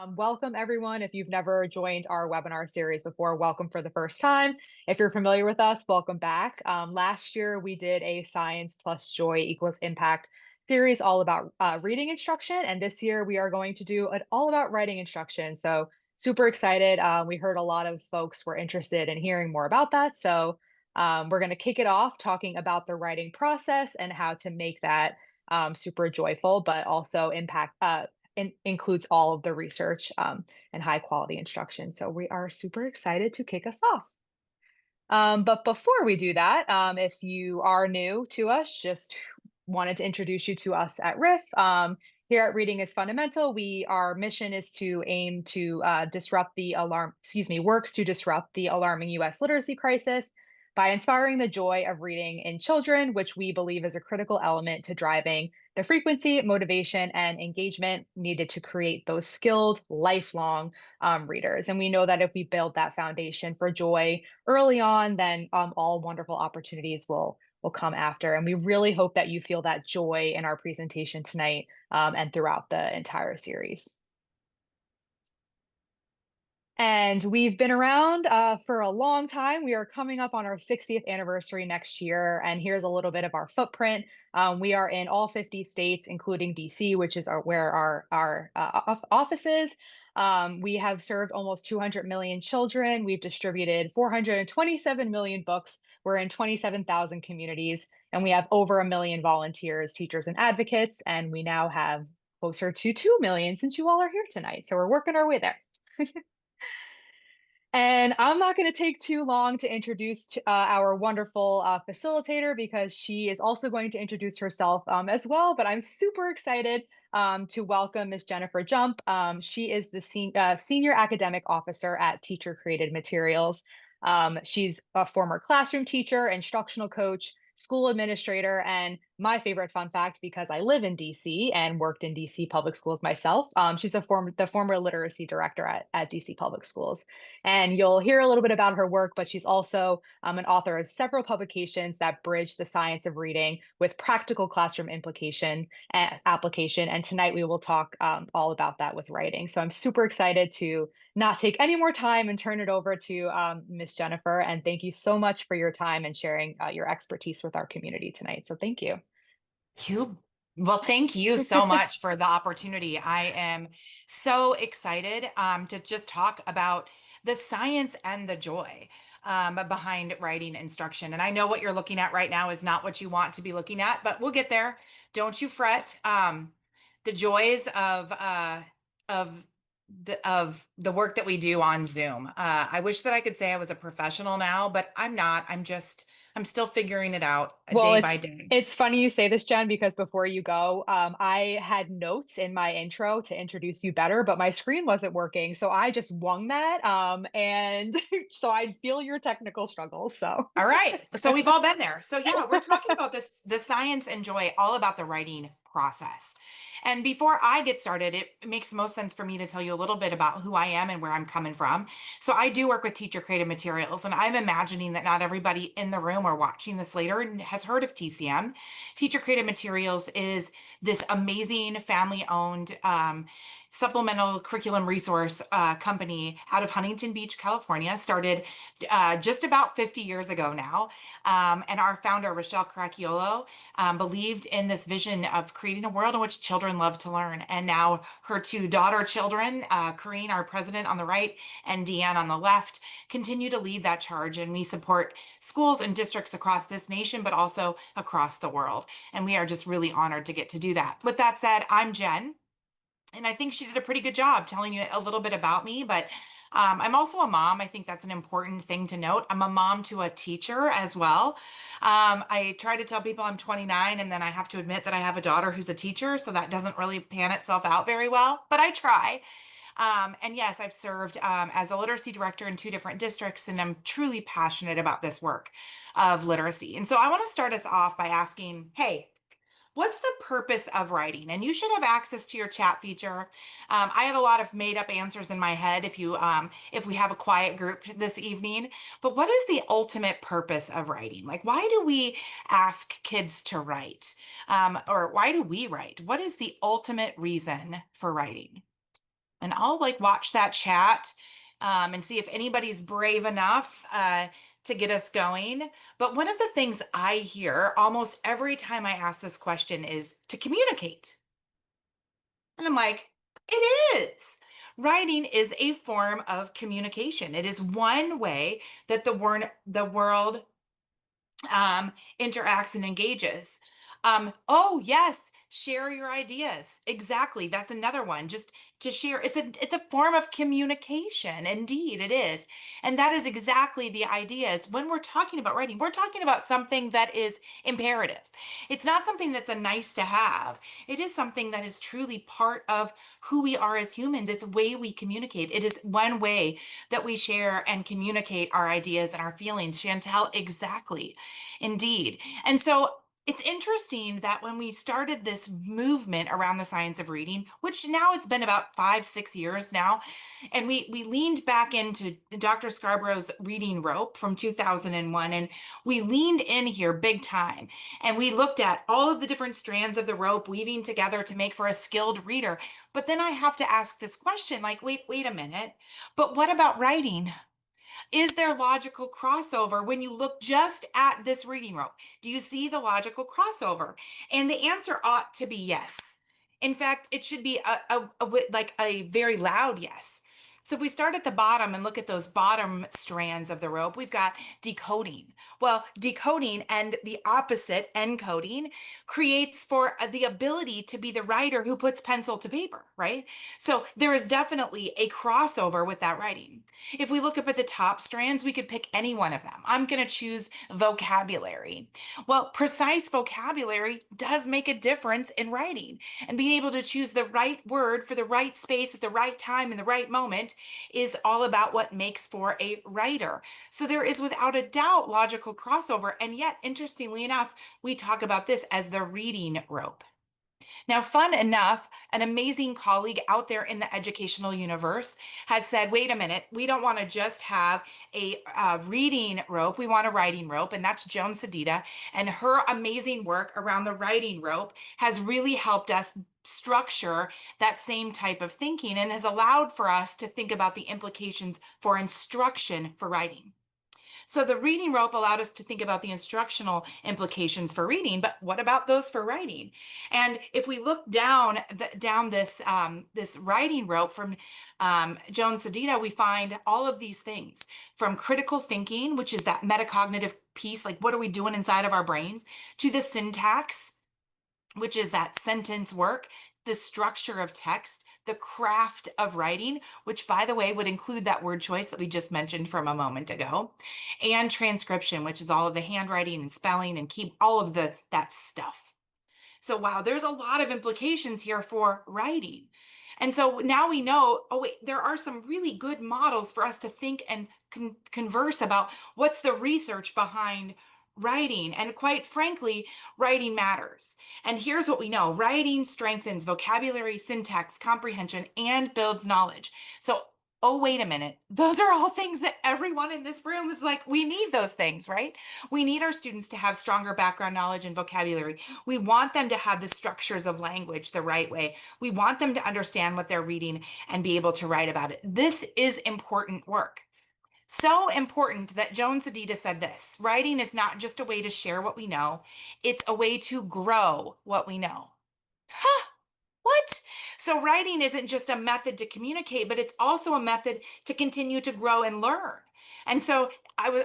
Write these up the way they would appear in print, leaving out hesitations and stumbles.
Welcome, everyone. If you've never joined our webinar series before, welcome for the first time. If you're familiar with us, welcome back. Last year, we did a Science plus Joy equals Impact series all about reading instruction. And this year, we are going to do an all about writing instruction. So, super excited. We heard a lot of folks were interested in hearing more about that. So, we're going to kick it off talking about the writing process and how to make that super joyful, but also includes all of the research and high quality instruction. So we are super excited to kick us off. But before we do that, if you are new to us, just wanted to introduce you to us at Riff. Here at Reading is Fundamental, our mission is to aim to works to disrupt the alarming U.S. literacy crisis by inspiring the joy of reading in children, which we believe is a critical element to driving the frequency, motivation, and engagement needed to create those skilled, lifelong readers. And we know that if we build that foundation for joy early on, then all wonderful opportunities will come after. And we really hope that you feel that joy in our presentation tonight and throughout the entire series. And we've been around for a long time. We are coming up on our 60th anniversary next year. And here's a little bit of our footprint. We are in all 50 states, including DC, which is where our office is. We have served almost 200 million children. We've distributed 427 million books. We're in 27,000 communities. And we have over 1 million volunteers, teachers, and advocates. And we now have closer to 2 million since you all are here tonight. So we're working our way there. And I'm not going to take too long to introduce our wonderful facilitator because she is also going to introduce herself as well. But I'm super excited to welcome Ms. Jennifer Jump. She is the Senior Academic Officer at Teacher Created Materials. She's a former classroom teacher, instructional coach, school administrator, and my favorite fun fact, because I live in DC and worked in DC public schools myself, she's the former literacy director at DC public schools. And you'll hear a little bit about her work, but she's also an author of several publications that bridge the science of reading with practical classroom implication and application. And tonight we will talk all about that with writing. So I'm super excited to not take any more time and turn it over to Miss Jennifer. And thank you so much for your time and sharing your expertise with our community tonight. So thank you. You Well, thank you so much for the opportunity. I am so excited to just talk about the science and the joy behind writing instruction. And I know what you're looking at right now is not what you want to be looking at, but we'll get there. Don't you fret. The joys of the work that we do on Zoom. I wish that I could say I was a professional now, but I'm not. I'm still figuring it out Well, day by day. it's funny you say this, Jen, because before you go, I had notes in my intro to introduce you better, but my screen wasn't working, so I just wung that, and so I feel your technical struggles. So, All right. So we've all been there. So yeah, we're talking about this, the science and joy, all about the writing process. And before I get started, it makes most sense for me to tell you a little bit about who I am and where I'm coming from. So I do work with teacher created materials, and I'm imagining that not everybody in the room or watching this later has heard of TCM. Teacher created materials is this amazing family owned supplemental curriculum resource company out of Huntington Beach, California, started just about 50 years ago now. And our founder, Rochelle Caracciolo, believed in this vision of creating a world in which children love to learn. And now her two daughter children, Corrine, our president on the right, and Deanne on the left, continue to lead that charge. And we support schools and districts across this nation, but also across the world. And we are just really honored to get to do that. With that said, I'm Jen. And I think she did a pretty good job telling you a little bit about me, but I'm also a mom. I think that's an important thing to note. I'm a mom to a teacher as well. I try to tell people I'm 29, and then I have to admit that I have a daughter who's a teacher, so that doesn't really pan itself out very well, but I try. And yes, I've served as a literacy director in 2 different districts, and I'm truly passionate about this work of literacy. And so I want to start us off by asking, hey, what's the purpose of writing? And you should have access to your chat feature. I have a lot of made up answers in my head if we have a quiet group this evening. But what is the ultimate purpose of writing? Like, why do we ask kids to write? Or why do we write? What is the ultimate reason for writing? and I'll like watch that chat and see if anybody's brave enough to get us going. But one of the things I hear almost every time I ask this question is to communicate. And I'm like, it is. Writing is a form of communication. It is one way that the world interacts and engages. Oh yes, share your ideas. Exactly. That's another one. Just to share. It's a form of communication. Indeed, it is. And that is exactly the idea. Is when we're talking about writing, we're talking about something that is imperative. It's not something that's a nice to have. It is something that is truly part of who we are as humans. It's a way we communicate. It is one way that we share and communicate our ideas and our feelings. Chantel, exactly. Indeed. And so it's interesting that when we started this movement around the science of reading, which now it's been about 5, 6 years now, and we leaned back into Dr. Scarborough's reading rope from 2001, and we leaned in here big time. And we looked at all of the different strands of the rope weaving together to make for a skilled reader. But then I have to ask this question, like, wait a minute. But what about writing? Is there logical crossover when you look just at this reading rope? Do you see the logical crossover? And the answer ought to be yes. In fact, it should be like a very loud yes. So if we start at the bottom and look at those bottom strands of the rope, we've got decoding. Well, decoding and the opposite, encoding, creates for the ability to be the writer who puts pencil to paper, right? So there is definitely a crossover with that writing. If we look up at the top strands, we could pick any one of them. I'm going to choose vocabulary. Well, precise vocabulary does make a difference in writing, and being able to choose the right word for the right space at the right time in the right moment is all about what makes for a writer. So there is without a doubt logical crossover. And yet, interestingly enough, we talk about this as the reading rope. Now, fun enough, an amazing colleague out there in the educational universe has said, wait a minute, we don't want to just have a reading rope, we want a writing rope. And that's Joan Sedita. And her amazing work around the writing rope has really helped us structure that same type of thinking and has allowed for us to think about the implications for instruction for writing. So the reading rope allowed us to think about the instructional implications for reading, but what about those for writing? And if we look down this writing rope from Joan Sedita, we find all of these things from critical thinking, which is that metacognitive piece, like what are we doing inside of our brains, to the syntax, which is that sentence work, the structure of text, the craft of writing, which by the way would include that word choice that we just mentioned from a moment ago, and transcription, which is all of the handwriting and spelling and keep all of that stuff. So, wow, there's a lot of implications here for writing. And so now we know, oh, wait, there are some really good models for us to think and converse about what's the research behind writing. And quite frankly, writing matters. And here's what we know: writing strengthens vocabulary, syntax, comprehension, and builds knowledge. So, oh, wait a minute. Those are all things that everyone in this room is like, we need those things, right? We need our students to have stronger background knowledge and vocabulary. We want them to have the structures of language the right way. We want them to understand what they're reading and be able to write about it. This is important work. So important that Joan Sedita said this: writing is not just a way to share what we know, it's a way to grow what we know. Huh, what? So writing isn't just a method to communicate, but it's also a method to continue to grow and learn. And so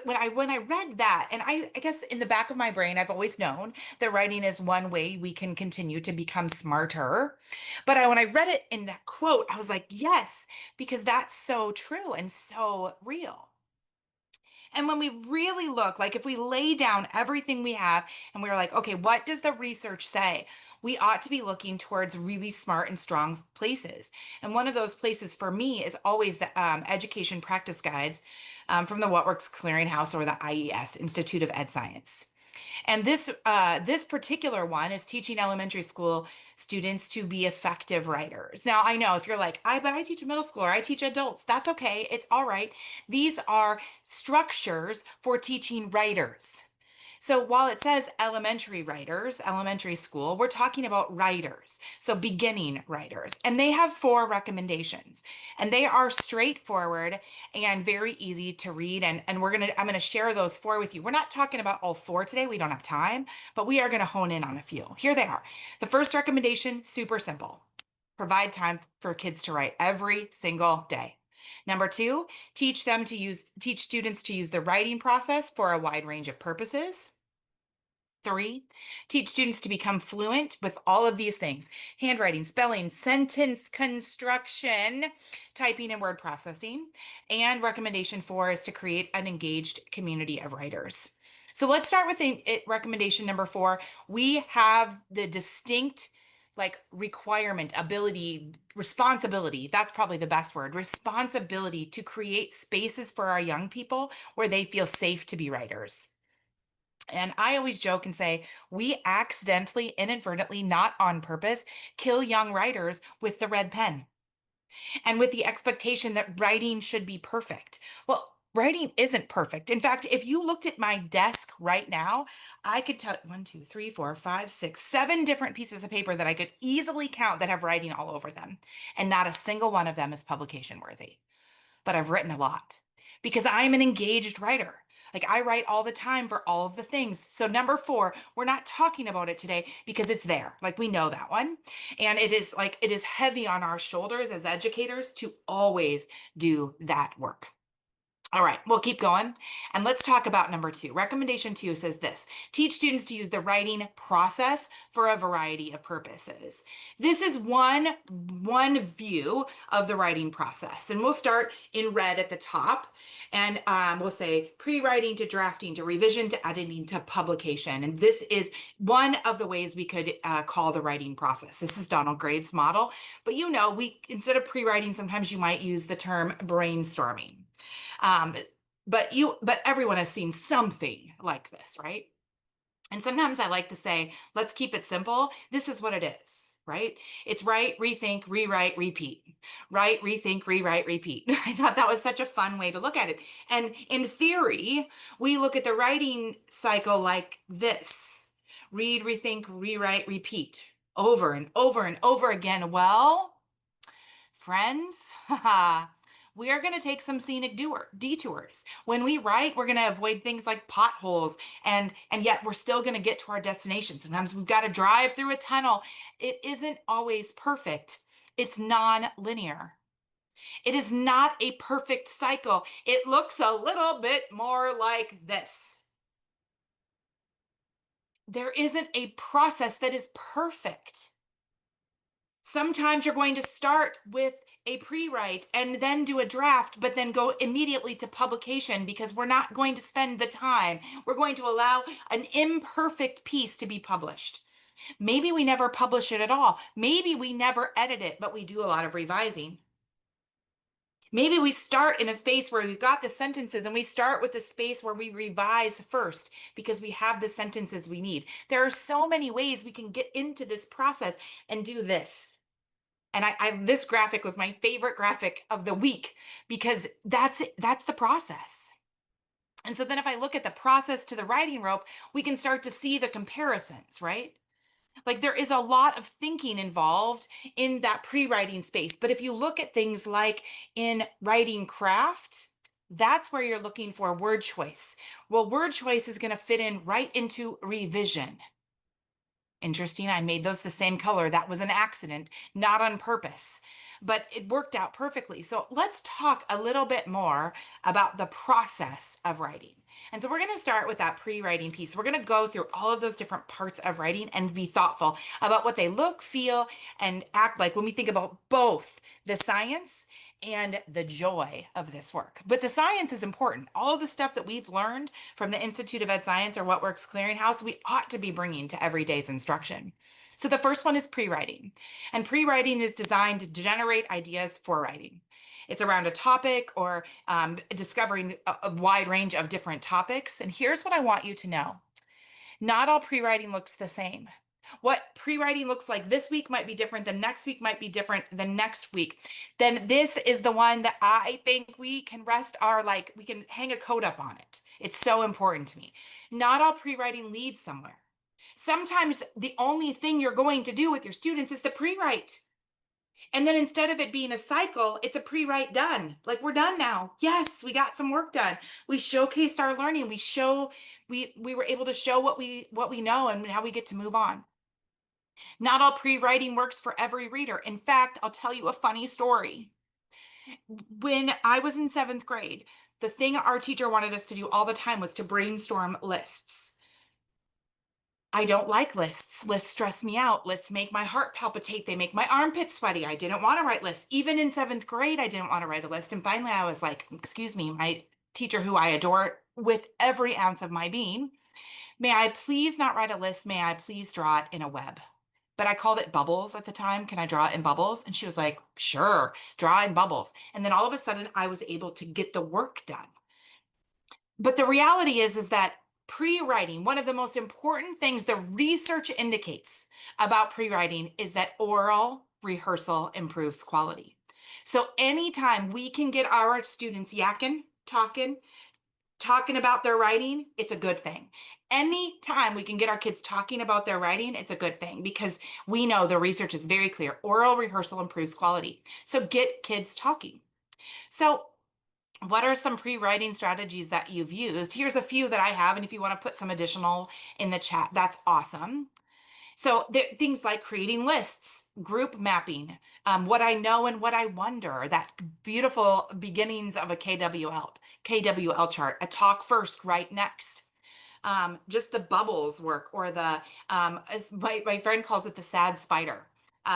when I read that, and I guess in the back of my brain, I've always known that writing is one way we can continue to become smarter. But when I read it in that quote, I was like, yes, because that's so true and so real. And when we really look, like if we lay down everything we have and we're like, okay, what does the research say? We ought to be looking towards really smart and strong places. And one of those places for me is always the education practice guides from the What Works Clearinghouse or the IES, Institute of Ed Science. And this particular one is teaching elementary school students to be effective writers. Now, I know if you're like, but I teach a middle school or I teach adults, that's okay. It's all right. These are structures for teaching writers. So while it says elementary writers, elementary school, we're talking about writers. So beginning writers. And they have four recommendations. And they are straightforward and very easy to read. And I'm gonna share those four with you. We're not talking about all four today. We don't have time, but we are gonna hone in on a few. Here they are. The first recommendation, super simple. Provide time for kids to write every single day. Number two, teach students to use the writing process for a wide range of purposes. Three, teach students to become fluent with all of these things: handwriting, spelling, sentence construction, typing, and word processing. And recommendation four is to create an engaged community of writers. So let's start with recommendation number four. We have the distinct requirement, ability, responsibility. That's probably the best word, responsibility to create spaces for our young people where they feel safe to be writers. And I always joke and say, we accidentally, inadvertently, not on purpose, kill young writers with the red pen and with the expectation that writing should be perfect. Well, writing isn't perfect. In fact, if you looked at my desk right now, I could tell one, two, three, four, five, six, seven different pieces of paper that I could easily count that have writing all over them. And not a single one of them is publication worthy, but I've written a lot because I'm an engaged writer. Like I write all the time for all of the things. So number four, we're not talking about it today because it's there. Like we know that one. And it is heavy on our shoulders as educators to always do that work. All right, we'll keep going. And let's talk about number two. Recommendation two says this: teach students to use the writing process for a variety of purposes. This is one view of the writing process. And we'll start in red at the top. And we'll say pre-writing to drafting to revision to editing to publication. And this is one of the ways we could call the writing process. This is Donald Graves' model. But we instead of pre-writing, sometimes you might use the term brainstorming. Um, but everyone has seen something like this, right? And sometimes I like to say, let's keep it simple. This is what it is, right? It's write, rethink, rewrite, repeat. Write, rethink, rewrite, repeat. I thought that was such a fun way to look at it. And in theory, we look at the writing cycle like this: read, rethink, rewrite, repeat over and over and over again. Well, friends, we are going to take some scenic detours. When we write, we're going to avoid things like potholes, and yet we're still going to get to our destination. Sometimes we've got to drive through a tunnel. It isn't always perfect. It's non-linear. It is not a perfect cycle. It looks a little bit more like this. There isn't a process that is perfect. Sometimes you're going to start with a pre-write and then do a draft, but then go immediately to publication because we're not going to spend the time. We're going to allow an imperfect piece to be published. Maybe we never publish it at all. Maybe we never edit it, but we do a lot of revising. Maybe we start in a space where we've got the sentences and we start with a space where we revise first because we have the sentences we need. There are so many ways we can get into this process and do this. And this graphic was my favorite graphic of the week because that's the process. And so then if I look at the process to the writing rope, we can start to see the comparisons, right? Like there is a lot of thinking involved in that pre-writing space. But if you look at things like in writing craft, that's where you're looking for word choice. Well, word choice is going to fit in right into revision. Interesting. I made those the same color. That was an accident, not on purpose, but it worked out perfectly. So let's talk a little bit more about the process of writing. And so we're going to start with that pre-writing piece. We're going to go through all of those different parts of writing and be thoughtful about what they look, feel, and act like when we think about both the science and the joy of this work. But the science is important. All of the stuff that we've learned from the Institute of Ed Science or What Works Clearinghouse, we ought to be bringing to everyday's instruction. So the first one is pre-writing. And pre-writing is designed to generate ideas for writing. It's around a topic or discovering a wide range of different topics. And here's what I want you to know. Not all pre-writing looks the same. What pre-writing looks like this week might be different, the next week might be different, the next week. Then this is the one that I think we can rest our, like, we can hang a coat up on it. It's so important to me. Not all pre-writing leads somewhere. Sometimes the only thing you're going to do with your students is the pre-write. And then instead of it being a cycle, it's a pre-write done. Like, we're done now. Yes, we got some work done. We showcased our learning. We were able to show what we know and how we get to move on. Not all pre-writing works for every reader. In fact, I'll tell you a funny story. When I was in 7th grade, the thing our teacher wanted us to do all the time was to brainstorm lists. I don't like lists. Lists stress me out. Lists make my heart palpitate. They make my armpits sweaty. I didn't want to write lists. Even in 7th grade, I didn't want to write a list. And finally, I was like, excuse me, my teacher, who I adore with every ounce of my being, may I please not write a list? May I please draw it in a web? But I called it bubbles at the time. Can I draw it in bubbles? And she was like, sure, draw in bubbles. And then all of a sudden, I was able to get the work done. But the reality is that pre-writing, one of the most important things the research indicates about pre-writing is that oral rehearsal improves quality. So anytime we can get our students yakking, talking about their writing, it's a good thing. Anytime we can get our kids talking about their writing, it's a good thing, because we know the research is very clear. Oral rehearsal improves quality. So get kids talking. So what are some pre-writing strategies that you've used? Here's a few that I have, and if you want to put some additional in the chat, that's awesome. So things like creating lists, group mapping, what I know and what I wonder, that beautiful beginnings of a KWL chart, a talk first, write next. Just the bubbles work, or as my friend calls it, the sad spider,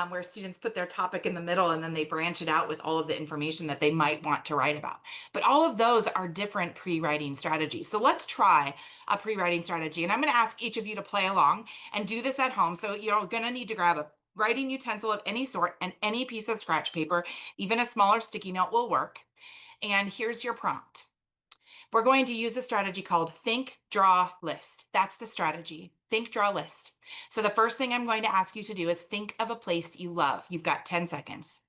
where students put their topic in the middle and then they branch it out with all of the information that they might want to write about. But all of those are different pre-writing strategies. So let's try a pre-writing strategy. And I'm going to ask each of you to play along and do this at home. So you're going to need to grab a writing utensil of any sort and any piece of scratch paper. Even a smaller sticky note will work. And here's your prompt. We're going to use a strategy called think, draw, list. That's the strategy. Think, draw, list. So the first thing I'm going to ask you to do is think of a place you love. You've got 10 seconds.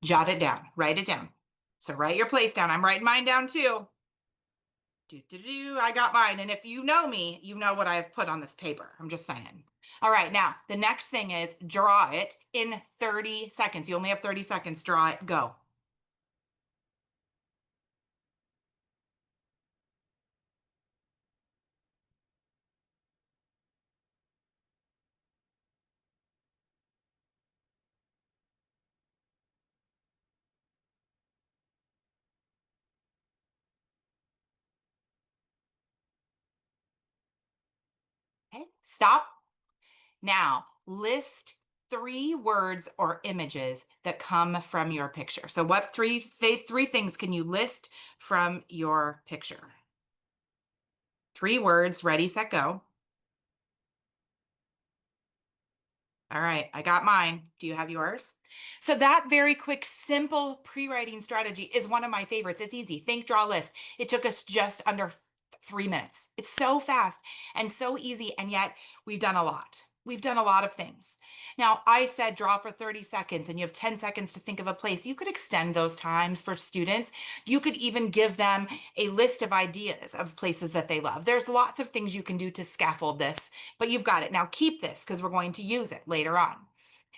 Jot it down. Write it down. So write your place down. I'm writing mine down too. I got mine. And if you know me, you know what I've put on this paper. I'm just saying. All right, now the next thing is draw it in 30 seconds. You only have 30 seconds. Draw it. Go. Okay, stop. Now, list 3 words or images that come from your picture. So what three things can you list from your picture? 3 words, ready, set, go. All right, I got mine. Do you have yours? So that very quick, simple pre-writing strategy is one of my favorites. It's easy. Think, draw, list. It took us just under 3 minutes. It's so fast and so easy, and yet we've done a lot. We've done a lot of things. Now, I said draw for 30 seconds and you have 10 seconds to think of a place. You could extend those times for students. You could even give them a list of ideas of places that they love. There's lots of things you can do to scaffold this, but you've got it. Now keep this, because we're going to use it later on.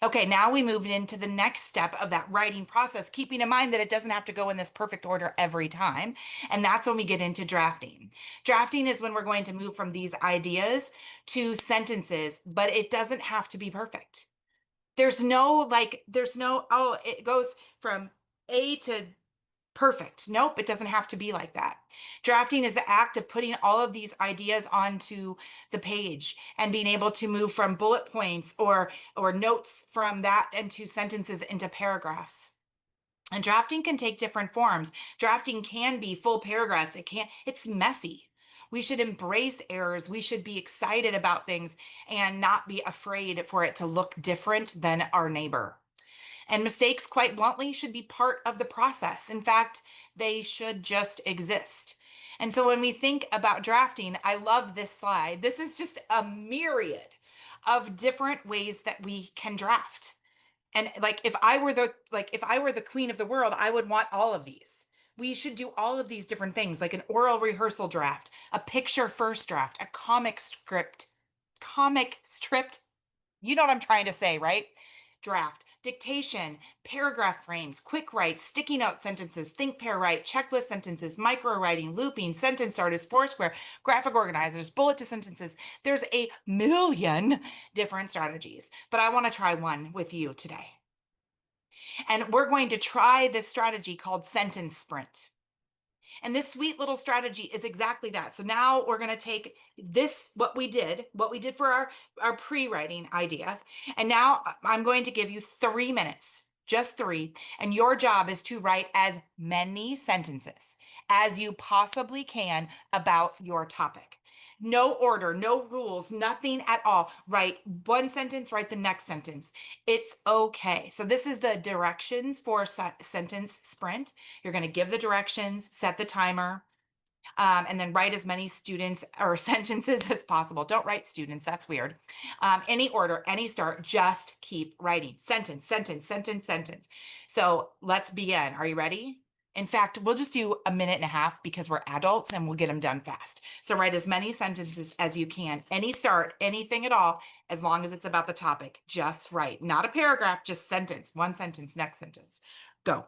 Okay, now we move into the next step of that writing process, keeping in mind that it doesn't have to go in this perfect order every time. And that's when we get into drafting. Drafting is when we're going to move from these ideas to sentences, but it doesn't have to be perfect. There's no, oh, it goes from A to perfect. Nope, it doesn't have to be like that. Drafting is the act of putting all of these ideas onto the page and being able to move from bullet points or notes from that into sentences into paragraphs. And drafting can take different forms. Drafting can be full paragraphs. It's messy. We should embrace errors. We should be excited about things and not be afraid for it to look different than our neighbor. And mistakes, quite bluntly, should be part of the process. In fact, they should just exist. And so when we think about drafting, I love this slide. This is just a myriad of different ways that we can draft. And like if I were the queen of the world, I would want all of these. We should do all of these different things, like an oral rehearsal draft, a picture first draft, a comic stripped, you know what I'm trying to say, right? Draft, dictation, paragraph frames, quick writes, sticky note sentences, think pair write, checklist sentences, micro writing, looping, sentence artists, Foursquare, graphic organizers, bullet to sentences. There's a million different strategies, but I want to try one with you today. And we're going to try this strategy called sentence sprint. And this sweet little strategy is exactly that. So now we're going to take this, what we did for our pre-writing idea. And now I'm going to give you 3 minutes, just three. And your job is to write as many sentences as you possibly can about your topic. No order, no rules, nothing at all. Write one sentence, write the next sentence. It's okay. So this is the directions for sentence sprint. You're going to give the directions, set the timer, and then write as many students or sentences as possible. Don't write students, that's weird. Any order, any start, just keep writing. Sentence, sentence, sentence, sentence. So let's begin. Are you ready? In fact, we'll just do a minute and a half because we're adults and we'll get them done fast. So write as many sentences as you can. Any start, anything at all, as long as it's about the topic. Just write. Not a paragraph, just sentence. One sentence, next sentence. Go.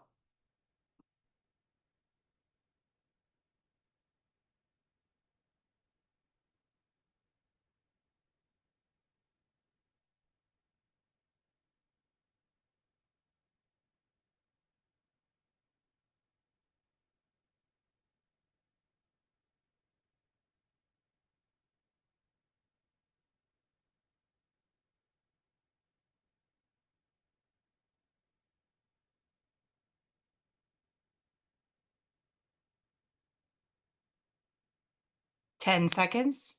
10 seconds.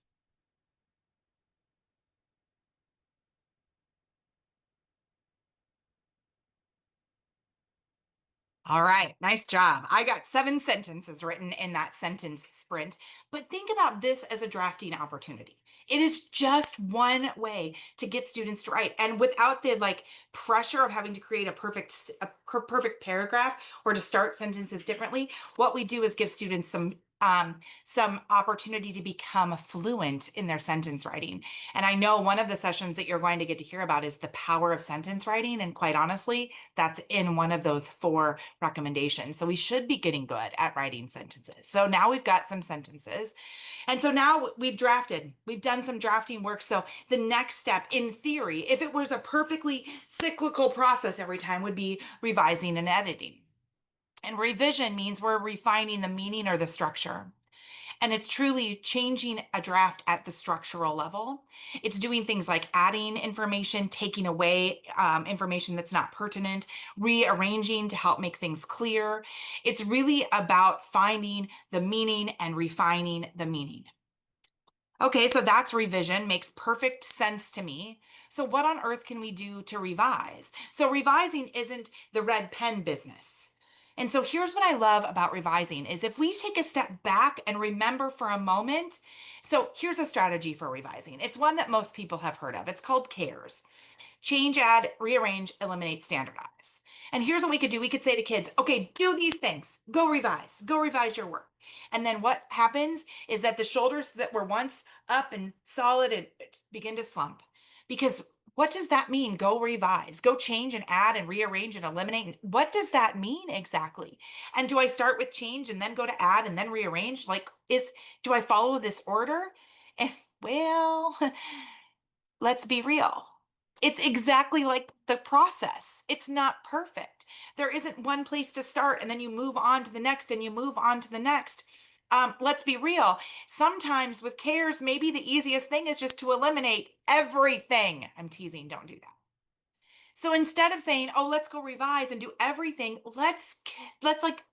All right, nice job. I got 7 sentences written in that sentence sprint, but think about this as a drafting opportunity. It is just one way to get students to write, and without the pressure of having to create a perfect paragraph or to start sentences differently. What we do is give students some opportunity to become fluent in their sentence writing. And I know one of the sessions that you're going to get to hear about is the power of sentence writing, and quite honestly, that's in one of those 4 recommendations. So we should be getting good at writing sentences. So now we've got some sentences. And so now we've done some drafting work. So the next step, in theory, if it was a perfectly cyclical process every time, would be revising and editing. And revision means we're refining the meaning or the structure. And it's truly changing a draft at the structural level. It's doing things like adding information, taking away information that's not pertinent, rearranging to help make things clear. It's really about finding the meaning and refining the meaning. Okay, so that's revision, makes perfect sense to me. So what on earth can we do to revise? So revising isn't the red pen business. And so here's what I love about revising is if we take a step back and remember for a moment. So here's a strategy for revising. It's one that most people have heard of. It's called CARES. Change, add, rearrange, eliminate, standardize. And here's what we could do. We could say to kids, okay, do these things. Go revise your work. And then what happens is that the shoulders that were once up and solid and begin to slump. Because what does that mean? Go revise, go change and add and rearrange and eliminate. What does that mean exactly? And do I start with change and then go to add and then rearrange? Do I follow this order? And well, let's be real. It's exactly like the process. It's not perfect. There isn't one place to start and then you move on to the next and you move on to the next. Let's be real. Sometimes with cares, maybe the easiest thing is just to eliminate everything. I'm teasing, don't do that. So instead of saying, "Oh, let's go revise and do everything," let's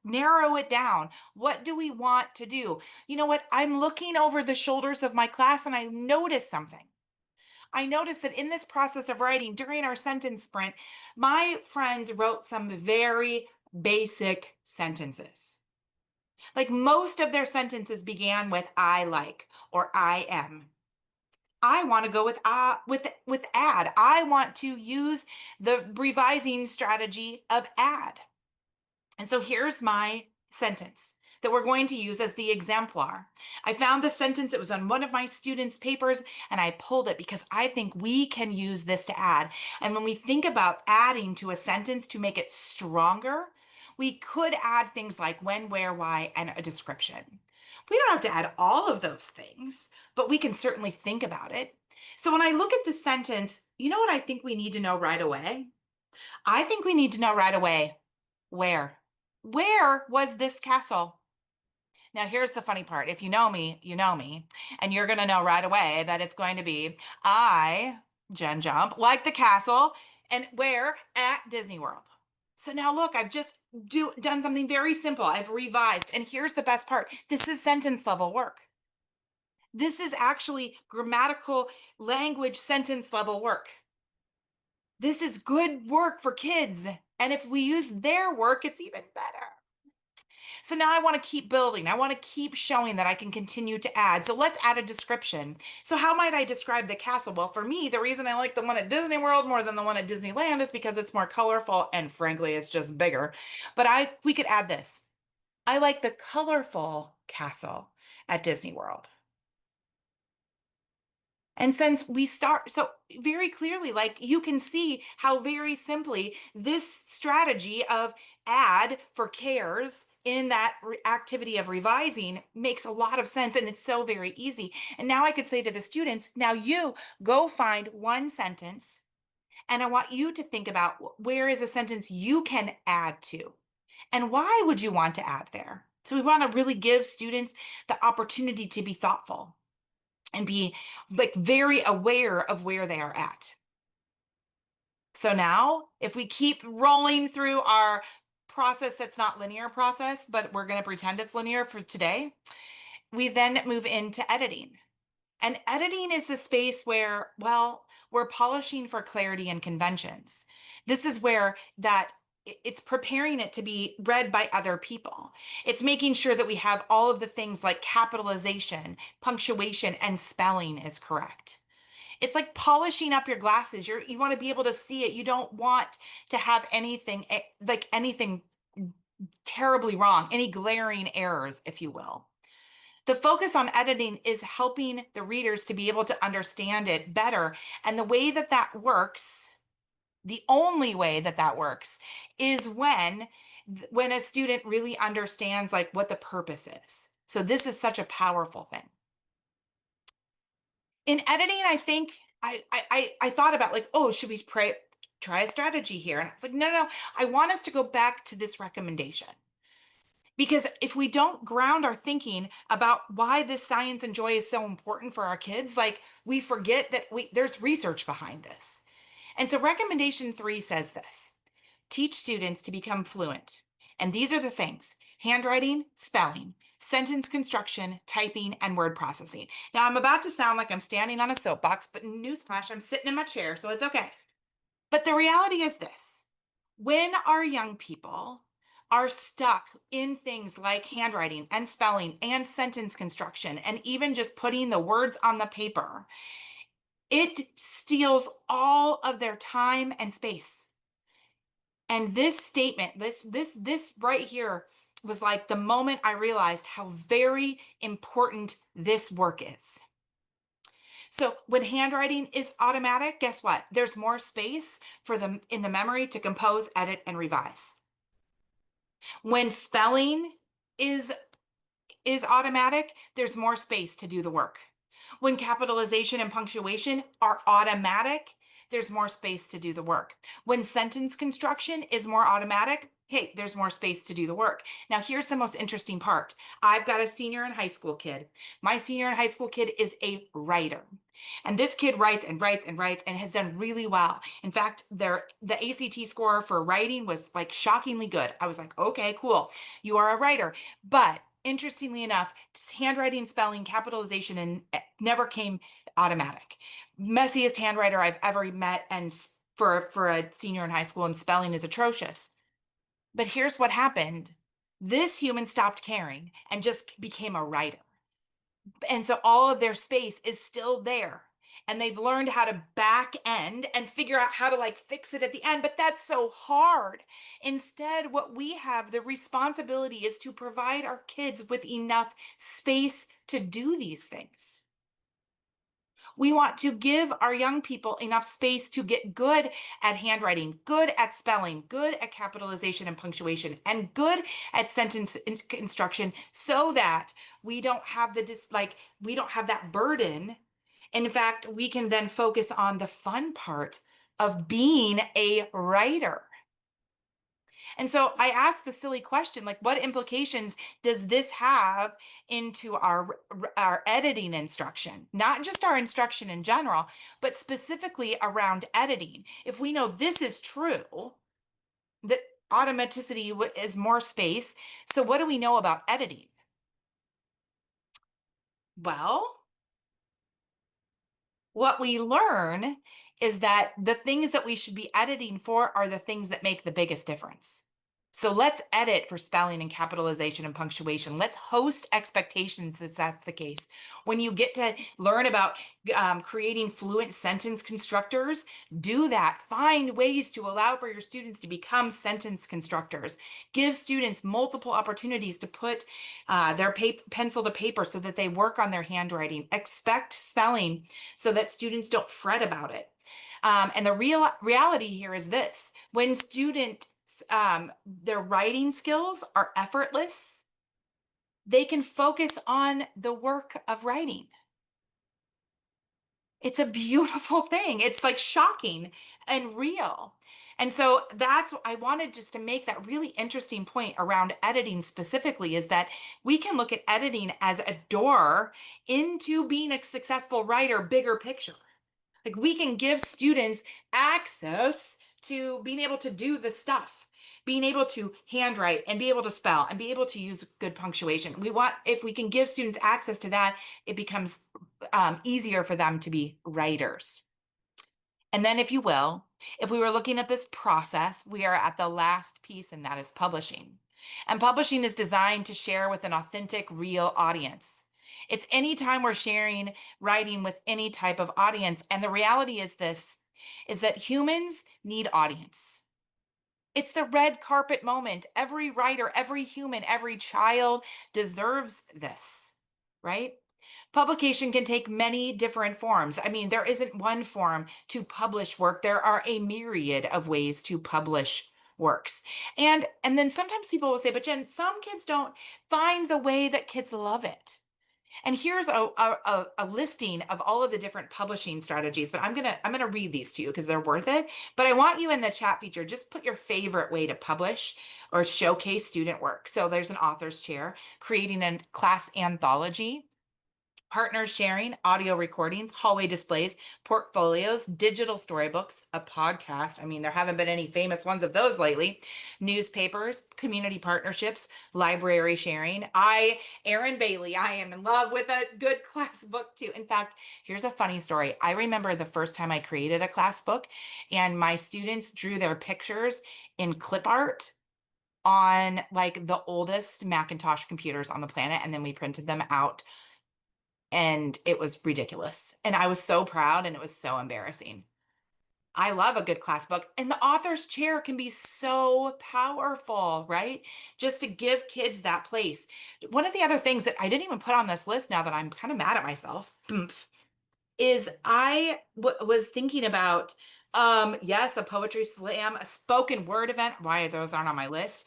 narrow it down. What do we want to do? You know what? I'm looking over the shoulders of my class and I notice something. I noticed that in this process of writing during our sentence sprint, my friends wrote some very basic sentences. Like most of their sentences began with I like or I am. I want to go with add. I want to use the revising strategy of add. And so here's my sentence that we're going to use as the exemplar. I found this sentence, it was on one of my students' papers, and I pulled it because I think we can use this to add. And when we think about adding to a sentence to make it stronger, we could add things like when, where, why, and a description. We don't have to add all of those things, but we can certainly think about it. So when I look at the sentence, you know what I think we need to know right away? I think we need to know right away where. Where was this castle? Now, here's the funny part. If you know me, you know me, and you're going to know right away that it's going to be I, Jen Jump, like the castle, and where? At Disney World. So now look, I've just done something very simple. I've revised. And here's the best part. This is sentence level work. This is actually grammatical language sentence level work. This is good work for kids. And if we use their work, it's even better. So now I want to keep building. I want to keep showing that I can continue to add. So let's add a description. So how might I describe the castle? Well, for me, the reason I like the one at Disney World more than the one at Disneyland is because it's more colorful and frankly, it's just bigger. But we could add this. I like the colorful castle at Disney World. And since we start, so very clearly, like you can see how very simply this strategy of add for cares in that activity of revising makes a lot of sense. And it's so very easy. And now I could say to the students, now you go find one sentence. And I want you to think about where is a sentence you can add to? And why would you want to add there? So we want to really give students the opportunity to be thoughtful and be like very aware of where they are at. So now, if we keep rolling through our process that's not linear process, but we're going to pretend it's linear for today, we then move into editing. And editing is the space where, well, we're polishing for clarity and conventions. This is where it's preparing it to be read by other people. It's making sure that we have all of the things like capitalization, punctuation, and spelling is correct. It's like polishing up your glasses. You want to be able to see it. You don't want to have anything like anything terribly wrong, any glaring errors, if you will. The focus on editing is helping the readers to be able to understand it better. And the way that that works, the only way that that works is when a student really understands like what the purpose is. So this is such a powerful thing. In editing, I think I thought about like, oh, should we try a strategy here? And I was like, no. I want us to go back to this recommendation. Because if we don't ground our thinking about why this science and joy is so important for our kids, like we forget that there's research behind this. And so recommendation 3 says this: teach students to become fluent. And these are the things: handwriting, spelling, sentence construction, typing, and word processing. Now I'm about to sound like I'm standing on a soapbox, but newsflash, I'm sitting in my chair, so it's okay. But the reality is this: when our young people are stuck in things like handwriting and spelling and sentence construction and even just putting the words on the paper, it steals all of their time and space. And this statement, this right here was like the moment I realized how very important this work is. So when handwriting is automatic, guess what? There's more space for them in the memory to compose, edit, and revise. When spelling is automatic, there's more space to do the work. When capitalization and punctuation are automatic, there's more space to do the work. When sentence construction is more automatic, hey, there's more space to do the work. Now, here's the most interesting part. I've got a senior in high school kid. My senior in high school kid is a writer. And this kid writes and writes and writes and has done really well. In fact, the ACT score for writing was like shockingly good. I was like, okay, cool. You are a writer. But interestingly enough, handwriting, spelling, capitalization, and never came automatic. Messiest handwriter I've ever met, and for a senior in high school, and spelling is atrocious. But here's what happened. This human stopped caring and just became a writer. And so all of their space is still there. And they've learned how to back end and figure out how to like fix it at the end. But that's so hard. Instead, what we have, the responsibility is to provide our kids with enough space to do these things. We want to give our young people enough space to get good at handwriting, good at spelling, good at capitalization and punctuation, and good at sentence construction so that we don't have we don't have that burden. In fact, we can then focus on the fun part of being a writer. And so I asked the silly question, like, what implications does this have into our editing instruction? Not just our instruction in general, but specifically around editing. If we know this is true, that automaticity is more space. So what do we know about editing? Well, what we learn is that the things that we should be editing for are the things that make the biggest difference. So let's edit for spelling and capitalization and punctuation. Let's host expectations that that's the case. When you get to learn about creating fluent sentence constructors, do that. Find ways to allow for your students to become sentence constructors. Give students multiple opportunities to put their pencil to paper so that they work on their handwriting. Expect spelling so that students don't fret about it. And the reality here is this: when students their writing skills are effortless, they can focus on the work of writing. It's a beautiful thing. It's like shocking and real. And so that's what I wanted just to make that really interesting point around editing specifically is that we can look at editing as a door into being a successful writer, bigger picture. Like we can give students access to being able to do the stuff, being able to handwrite and be able to spell and be able to use good punctuation. If we can give students access to that, it becomes easier for them to be writers. And then, if you will, if we were looking at this process, we are at the last piece, and that is publishing. And publishing is designed to share with an authentic, real audience. It's any time we're sharing writing with any type of audience. And the reality is this, is that humans need audience. It's the red carpet moment. Every writer, every human, every child deserves this, right? Publication can take many different forms. I mean, there isn't one form to publish work. There are a myriad of ways to publish works. And then sometimes people will say, but Jen, some kids don't find the way that kids love it. And here's a listing of all of the different publishing strategies, but I'm gonna read these to you because they're worth it. But I want you in the chat feature, just put your favorite way to publish or showcase student work. So there's an author's chair, creating a class anthology, partners sharing, audio recordings, hallway displays, portfolios, digital storybooks, a podcast. I mean, there haven't been any famous ones of those lately. Newspapers, community partnerships, library sharing. Erin Bailey, I am in love with a good class book too. In fact, here's a funny story. I remember the first time I created a class book and my students drew their pictures in clip art on like the oldest Macintosh computers on the planet, and then we printed them out and it was ridiculous. And I was so proud and it was so embarrassing. I love a good class book. And the author's chair can be so powerful, right? Just to give kids that place. One of the other things that I didn't even put on this list now that I'm kind of mad at myself is was thinking about yes, a poetry slam, a spoken word event, why those aren't on my list,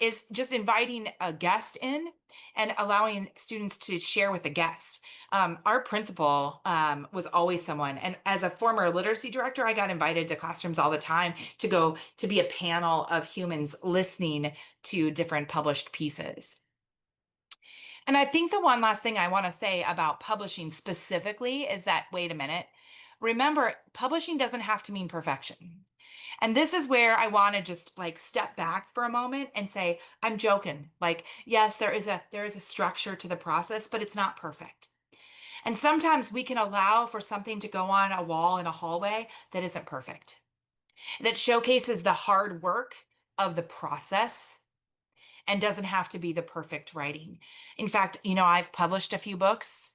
is just inviting a guest in and allowing students to share with the guest. Our principal was always someone, and as a former literacy director, I got invited to classrooms all the time to go to be a panel of humans listening to different published pieces. And I think the one last thing I want to say about publishing specifically is that, wait a minute, remember, publishing doesn't have to mean perfection. And this is where I want to just like step back for a moment and say, I'm joking. Like, yes, there is a structure to the process, but it's not perfect. And sometimes we can allow for something to go on a wall in a hallway that isn't perfect, that showcases the hard work of the process and doesn't have to be the perfect writing. In fact, I've published a few books,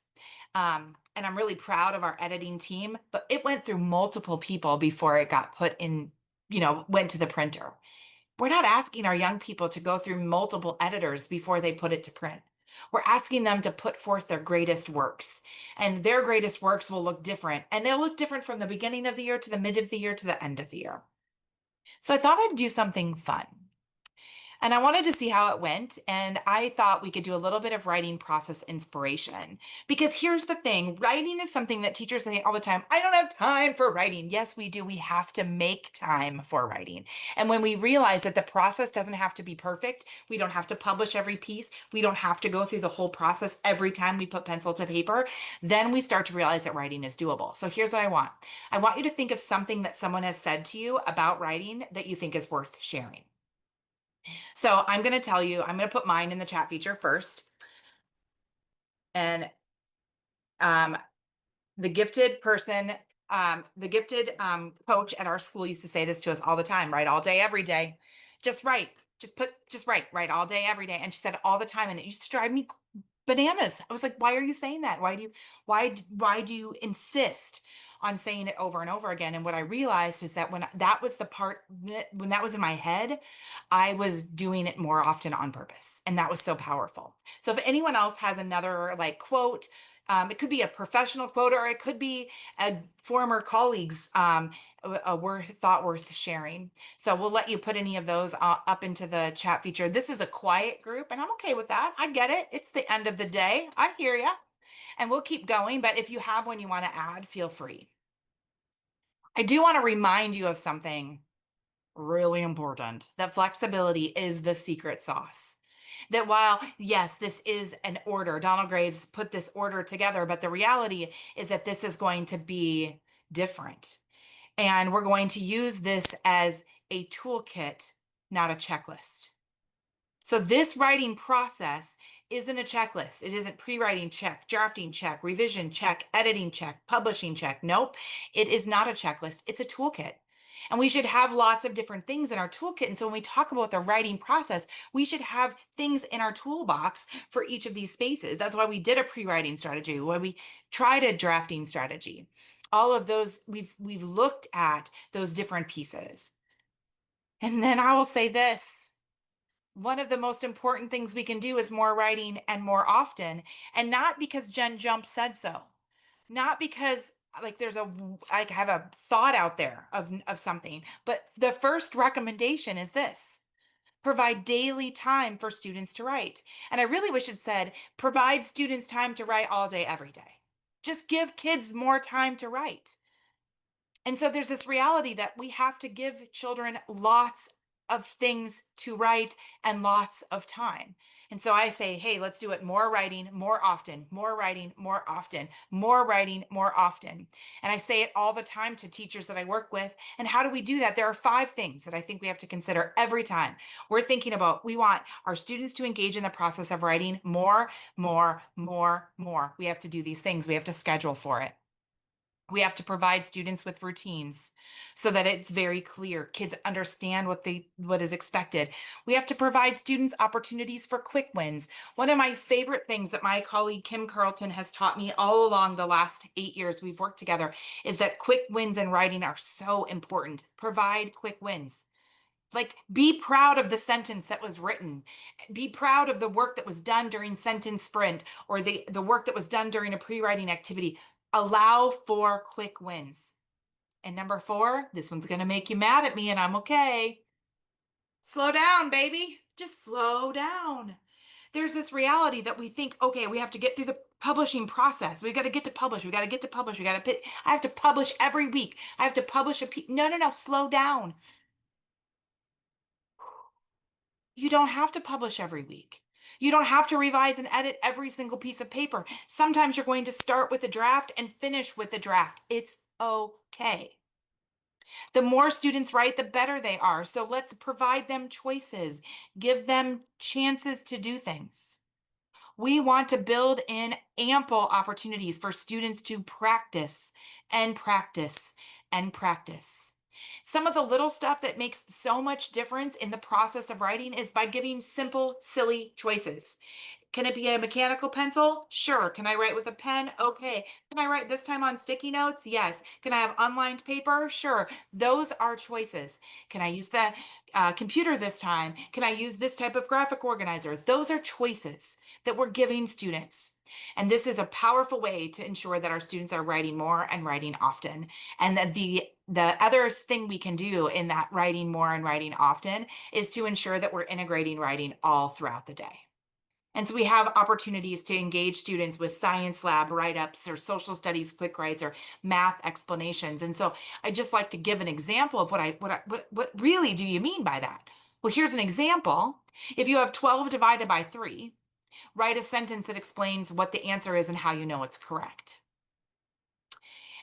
and I'm really proud of our editing team, but it went through multiple people before it got put in, went to the printer. We're not asking our young people to go through multiple editors before they put it to print. We're asking them to put forth their greatest works, and their greatest works will look different, and they'll look different from the beginning of the year to the mid of the year to the end of the year. So I thought I'd do something fun. And I wanted to see how it went. And I thought we could do a little bit of writing process inspiration. Because here's the thing, writing is something that teachers say all the time, I don't have time for writing. Yes, we do. We have to make time for writing. And when we realize that the process doesn't have to be perfect, we don't have to publish every piece, we don't have to go through the whole process every time we put pencil to paper, then we start to realize that writing is doable. So here's what I want. I want you to think of something that someone has said to you about writing that you think is worth sharing. So I'm going to tell you, I'm going to put mine in the chat feature first. And um, the gifted person, the gifted coach at our school used to say this to us all the time, write all day, every day. Just write, just write all day, every day. And she said it all the time. And it used to drive me bananas. I was like, why are you saying that? Why do you insist on saying it over and over again? And what I realized is that when that was the part when that was in my head, I was doing it more often on purpose. And that was so powerful. So if anyone else has another like quote, it could be a professional quote, or it could be a former colleague's thought worth sharing. So we'll let you put any of those up into the chat feature. This is a quiet group, and I'm okay with that. I get it. It's the end of the day. I hear you. And we'll keep going. But if you have one you want to add, feel free. I do want to remind you of something really important, that flexibility is the secret sauce. That while, yes, this is an order, Donald Graves put this order together, but the reality is that this is going to be different. And we're going to use this as a toolkit, not a checklist. So this writing process isn't a checklist. It isn't pre-writing check, drafting check, revision check, editing check, publishing check. Nope, it is not a checklist. It's a toolkit. And we should have lots of different things in our toolkit. And so when we talk about the writing process, we should have things in our toolbox for each of these spaces. That's why we did a pre-writing strategy, why we tried a drafting strategy. All of those, we've looked at those different pieces. And then I will say this. One of the most important things we can do is more writing and more often. And not because Jen Jump said so, not because like I have a thought out there of something, but the first recommendation is this: provide daily time for students to write. And I really wish it said provide students time to write all day, every day. Just give kids more time to write. And so there's this reality that we have to give children lots of things to write and lots of time. And so I say, hey, let's do it more writing, more often, more writing, more often, more writing, more often. And I say it all the time to teachers that I work with. And how do we do that? There are 5 things that I think we have to consider every time we're thinking about, we want our students to engage in the process of writing more, more, more, more. We have to do these things. We have to schedule for it. We have to provide students with routines so that it's very clear. Kids understand what is expected. We have to provide students opportunities for quick wins. One of my favorite things that my colleague Kim Carlton has taught me all along the last 8 years we've worked together is that quick wins in writing are so important. Provide quick wins. Like, be proud of the sentence that was written. Be proud of the work that was done during sentence sprint, or the work that was done during a pre-writing activity. Allow for quick wins. And number 4, this one's going to make you mad at me, and I'm okay. Slow down, baby. Just slow down. There's this reality that we think, okay, we have to get through the publishing process. We got to get to publish. We got to get to publish. I have to publish every week. I have to publish no, no, no, slow down. You don't have to publish every week. You don't have to revise and edit every single piece of paper. Sometimes you're going to start with a draft and finish with a draft. It's okay. The more students write, the better they are. So let's provide them choices, give them chances to do things. We want to build in ample opportunities for students to practice and practice and practice. Some of the little stuff that makes so much difference in the process of writing is by giving simple, silly choices. Can it be a mechanical pencil? Sure. Can I write with a pen? Okay. Can I write this time on sticky notes? Yes. Can I have unlined paper? Sure. Those are choices. Can I use the computer this time? Can I use this type of graphic organizer? Those are choices that we're giving students. And this is a powerful way to ensure that our students are writing more and writing often. And that the other thing we can do in that writing more and writing often is to ensure that we're integrating writing all throughout the day. And so we have opportunities to engage students with science lab write-ups or social studies quick writes or math explanations. And so I just like to give an example of what really do you mean by that? Well, here's an example. If you have 12 divided by 3, write a sentence that explains what the answer is and how you know it's correct.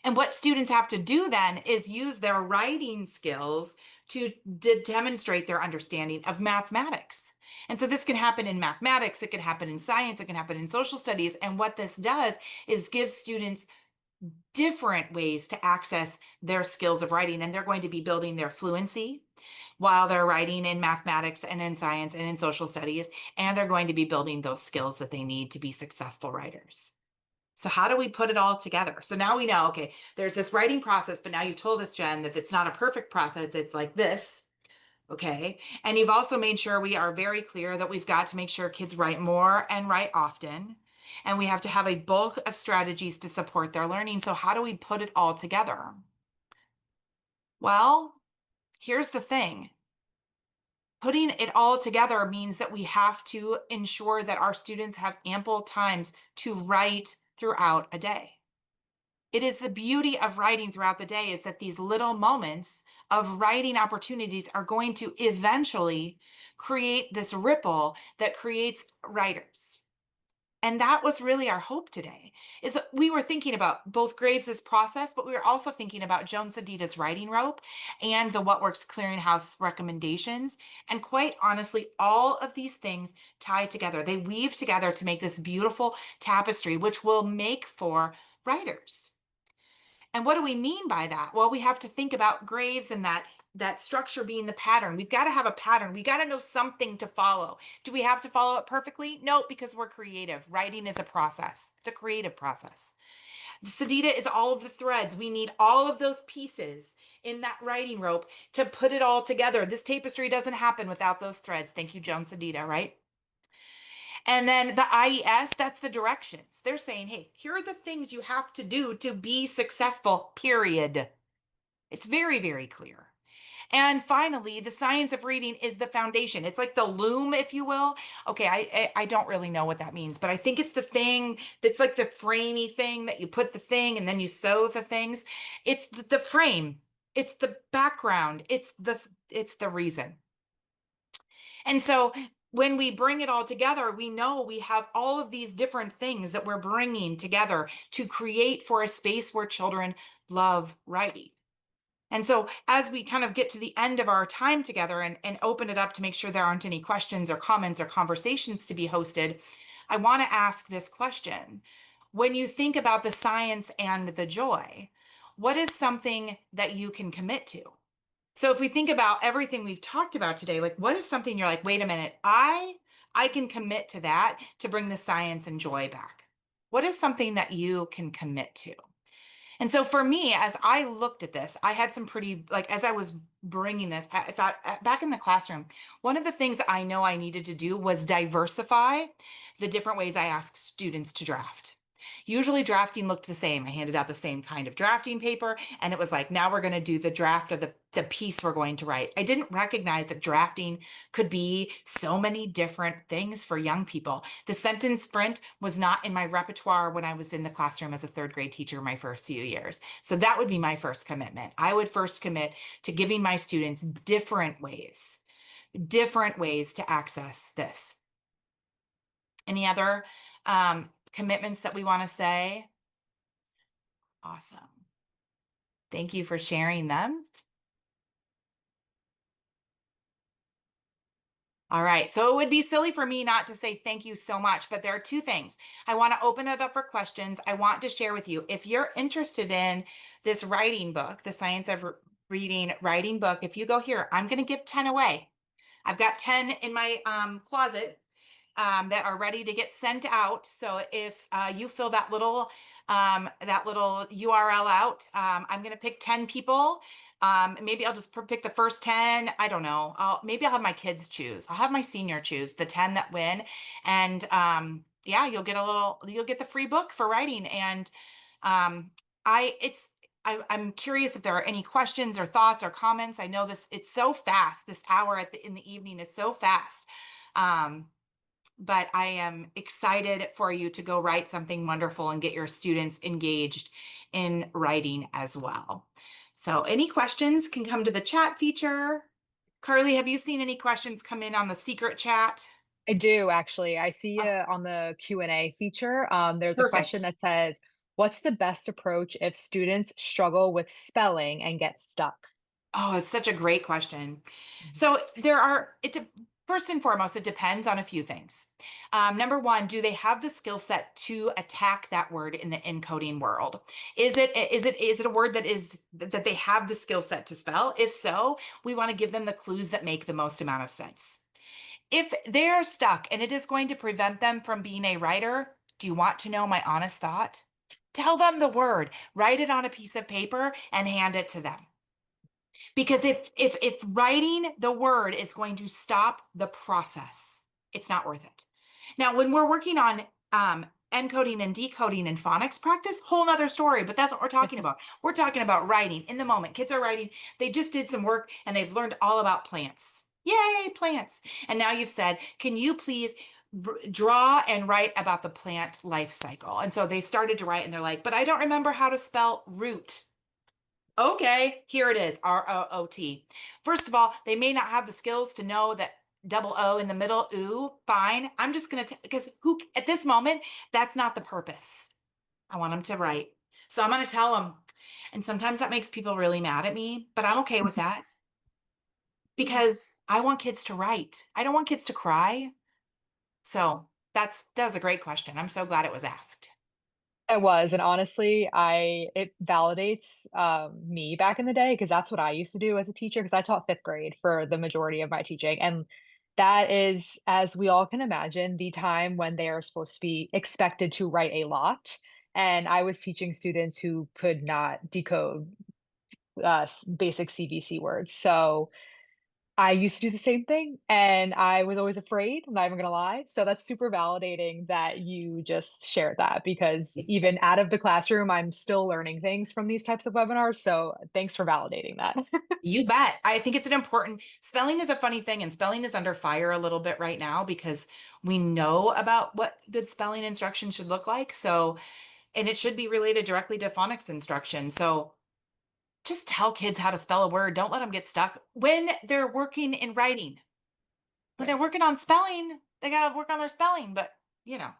And what students have to do then is use their writing skills to demonstrate their understanding of mathematics. And so this can happen in mathematics, it can happen in science, it can happen in social studies. And what this does is give students different ways to access their skills of writing. And they're going to be building their fluency while they're writing in mathematics and in science and in social studies. And they're going to be building those skills that they need to be successful writers. So how do we put it all together? So now we know, okay, there's this writing process, but now you've told us, Jen, that it's not a perfect process. It's like this, okay? And you've also made sure we are very clear that we've got to make sure kids write more and write often. And we have to have a bulk of strategies to support their learning. So how do we put it all together? Well, here's the thing. Putting it all together means that we have to ensure that our students have ample times to write throughout a day. It is the beauty of writing throughout the day is that these little moments of writing opportunities are going to eventually create this ripple that creates writers. And that was really our hope today is that we were thinking about both Graves's process, but we were also thinking about Joan Sedita's writing rope and the What Works Clearinghouse recommendations. And quite honestly, all of these things tie together. They weave together to make this beautiful tapestry, which will make for writers. And what do we mean by that? Well, we have to think about Graves and that structure being the pattern. We've got to have a pattern. We got to know something to follow. Do we have to follow it perfectly? No, because we're creative. Writing is a process. It's a creative process. Sedita is all of the threads. We need all of those pieces in that writing rope to put it all together. This tapestry doesn't happen without those threads. Thank you, Joan Sedita, right? And then the IES, that's the directions. They're saying, hey, here are the things you have to do to be successful, period. It's very, very clear. And finally, the science of reading is the foundation. It's like the loom, if you will. Okay, I don't really know what that means, but I think it's the thing that's like the framey thing that you put the thing and then you sew the things. It's the frame. It's the background. It's the reason. And so when we bring it all together, we know we have all of these different things that we're bringing together to create for a space where children love writing. And so as we kind of get to the end of our time together and open it up to make sure there aren't any questions or comments or conversations to be hosted, I want to ask this question. When you think about the science and the joy, what is something that you can commit to? So if we think about everything we've talked about today, like what is something you're like, wait a minute, I can commit to that to bring the science and joy back. What is something that you can commit to? And so for me, as I looked at this, I had some pretty, like, as I was bringing this, I thought back in the classroom, one of the things I know I needed to do was diversify the different ways I asked students to draft. Usually drafting looked the same. I handed out the same kind of drafting paper, and it was like, now we're going to do the draft of the piece we're going to write. I didn't recognize that drafting could be so many different things for young people. The sentence sprint was not in my repertoire when I was in the classroom as a third grade teacher my first few years. So that would be my first commitment. I would first commit to giving my students different ways to access this. Any other commitments that we want to say? Awesome. Thank you for sharing them. All right, so it would be silly for me not to say thank you so much, but there are two things. I want to open it up for questions. I want to share with you, if you're interested in this writing book, The Science of reading, writing book. If you go here, I'm going to give 10 away. I've got 10 in my closet that are ready to get sent out. So if you fill that little URL out, I'm going to pick 10 people. Maybe I'll just pick the first 10. I don't know. Maybe I'll have my kids choose. I'll have my senior choose the 10 that win. And yeah, you'll get the free book for writing. And um, I'm curious if there are any questions or thoughts or comments. I know it's so fast. This hour in the evening is so fast. Um, but I am excited for you to go write something wonderful and get your students engaged in writing as well. So any questions can come to the chat feature. Carly, have you seen any questions come in on the secret chat? I do actually. I see Oh, on the Q&A feature, there's a question perfect. that says, "What's the best approach if students struggle with spelling and get stuck?" Oh, it's such a great question. Mhm. So first and foremost, it depends on a few things. Number one, do they have the skill set to attack that word in the encoding world? Is it a word that they have the skill set to spell? If so, we want to give them the clues that make the most amount of sense. If they're stuck and it is going to prevent them from being a writer, do you want to know my honest thought? Tell them the word, write it on a piece of paper, and hand it to them. Because if writing the word is going to stop the process, it's not worth it. Now, when we're working on encoding and decoding and phonics practice, whole nother story, but that's what we're talking about. We're talking about writing in the moment. Kids are writing, they just did some work and they've learned all about plants. Yay, plants. And now you've said, can you please draw and write about the plant life cycle? And so they've started to write and they're like, but I don't remember how to spell root. Okay, here it is, ROOT. First of all, they may not have the skills to know that double O in the middle. Ooh, fine. I'm just gonna because who at this moment, that's not the purpose. I want them to write. So I'm gonna tell them. And sometimes that makes people really mad at me, but I'm okay with that because I want kids to write. I don't want kids to cry. So that was a great question. I'm so glad it was asked. I was, and honestly, I it validates, me back in the day because that's what I used to do as a teacher. Because I taught 5th grade for the majority of my teaching, and that is, as we all can imagine, the time when they are supposed to be expected to write a lot, and I was teaching students who could not decode, basic CVC words, so I used to do the same thing, and I was always afraid, I'm not even gonna lie, so that's super validating that you just shared that because even out of the classroom, I'm still learning things from these types of webinars, so thanks for validating that. You bet. I think it's an important spelling is a funny thing, and spelling is under fire a little bit right now because we know about what good spelling instruction should look like. So, and it should be related directly to phonics instruction. So, just tell kids how to spell a word. Don't let them get stuck when they're working in writing. When they're Right. working on spelling, they got to work on their spelling. But, well,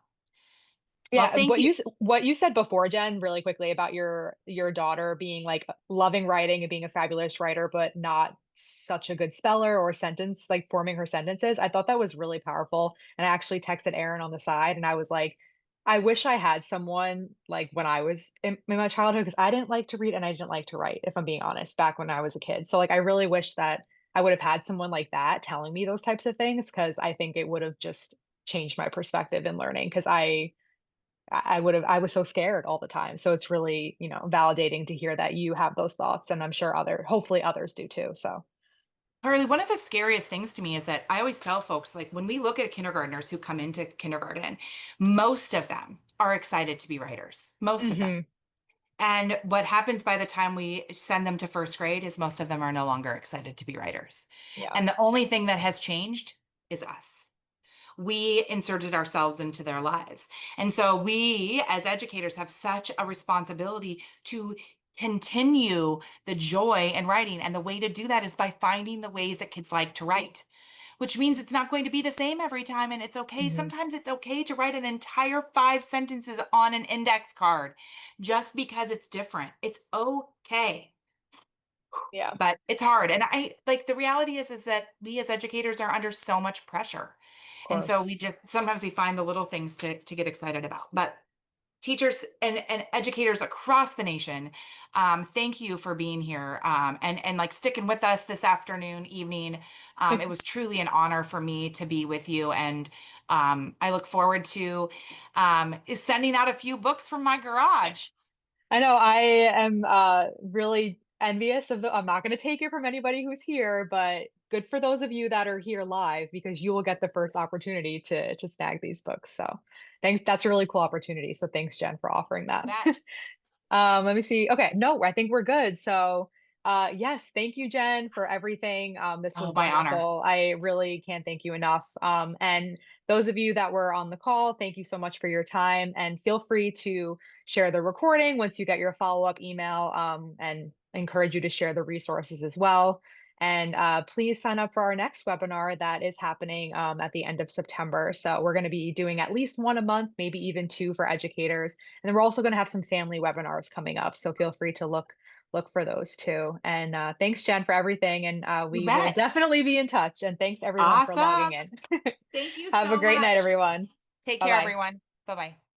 Yeah, thank you. what you said before, Jen, really quickly about your daughter being, like, loving writing and being a fabulous writer, but not such a good speller or forming her sentences, I thought that was really powerful, and I actually texted Aaron on the side, and I was like, "I wish I had someone, like, when I was in my childhood, because I didn't like to read and I didn't like to write, if I'm being honest, back when I was a kid." So, like, I really wish that I would have had someone like that telling me those types of things, because I think it would have just changed my perspective in learning. Because I was so scared all the time. So it's really, validating to hear that you have those thoughts, and I'm sure hopefully others do too. So, Carly, one of the scariest things to me is that I always tell folks, like when we look at kindergartners who come into kindergarten, most of them are excited to be writers, most of them. mhm, And what happens by the time we send them to first grade is most of them are no longer excited to be writers. yeah, And the only thing that has changed is us. We inserted ourselves into their lives. And so we, as educators, have such a responsibility to continue the joy in writing. And the way to do that is by finding the ways that kids like to write, which means it's not going to be the same every time. And it's okay. mhm, Sometimes it's okay to write an entire 5 sentences on an index card just because it's different. It's okay. yeah, of But it's hard. And I like the reality is that we as educators are under so much pressure. And so course. we just sometimes we find the little things to get excited about. But teachers and educators across the nation. Thank you for being here, and like sticking with us this afternoon, evening. It was truly an honor for me to be with you, and I look forward to sending out a few books from my garage. I know I am really envious of the I'm not going to take it from anybody who's here, but good for those of you that are here live because you will get the first opportunity to snag these books. So, thanks. That's a really cool opportunity. So, thanks, Jen, for offering You that. bet. Let me see. Okay, no, I think we're good. So, yes, thank you, Jen, for everything. This Oh, was my honor. wonderful. I really can't thank you enough. And those of you that were on the call, thank you so much for your time. And feel free to share the recording once you get your follow-up email, and encourage you to share the resources as well. And please sign up for our next webinar that is happening at the end of September. So we're going to be doing at least one a month, maybe even two for educators. And then we're also going to have some family webinars coming up. So feel free to look for those too. And thanks, Jen, for everything. And You we will bet. definitely be in touch. And thanks everyone for logging Awesome. in. Thank you Have a so great night, much. everyone. Take Bye care, bye. everyone. Bye bye.